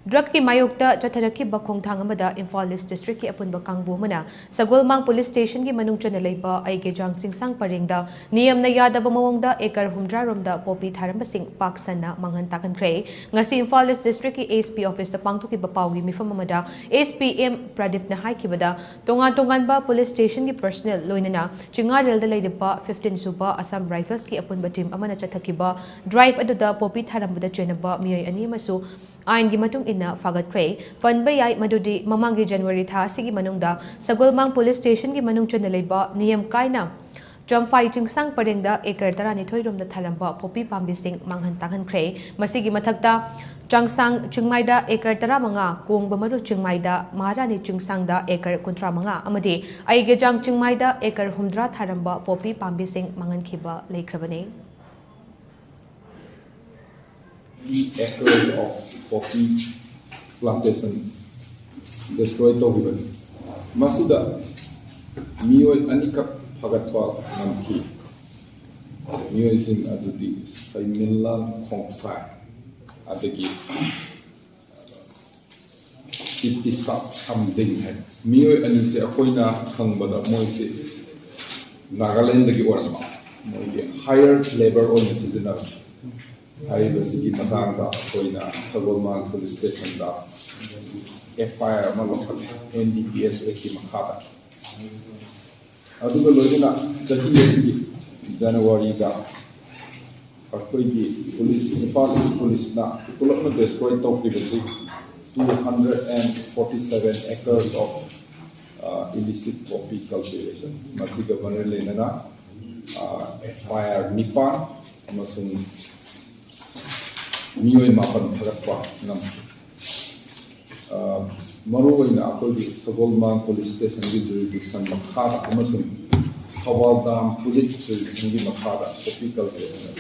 Drug ki mayokta chatharaki bakong thangamada Imphal East District ki apunba kangbu mana Sagolmang Police Station ki manung chana leiba aige jang chingsang parengda niyam na yadaba mawongda ekar humdra romda popi tharambasing paksana manghan takankhre ngasi Imphal East District ki ASP office sa pangtuki bapawgi mifam amada ASPM Pradip na haikibada tongan ba police station ki personnel loinana chingarel da leidipa 15 suba Assam Rifles ki apunba team amana chathakiba drive aduda popi tharambada chenaba miyoi ani masu Ain gi matung ina fagat kray panbayay madudi mamangi January tha sigi manungda Sagolmang Police Station gi manung chana leiba niyam kaina Jamfai chingsang parengda ekar tarani thoirom da tharamba popi pambising manghan takhan kray masigi mathakta changsang chingmaida ekar tara manga kong bamaru chingmaida maharani chingsangda ekar kuntra manga amadi aige jang chingmaida ekar humdra tharamba popi pambising manghan khiba leikrabane acres of poppy plantation destroyed over. Masuda Mio Anika Pagatwa Namki Mio is in Adudi Saimilan Kongsai at the gate. It is something. Mio and is a Koina Hangbada Moise Nagaland the Giorma higher labor on the seasonal. I was in Matanga, Koina, Sagolmang Police Station, FIR Malokal, NDPS Ekimakata. Aduga Lodina, January, police, police, na, Kulakma destroyed top privacy, 247 acres of illicit poppy cultivation. Masiga Vanilla, FIR Nipa, Amasung. Miyoi mapan Pagatwa Nam Maruina Akoli Sagolmang Police Station Jurisdiction Makhara Amasum Hawaldam Police Station Makhara Topical Case and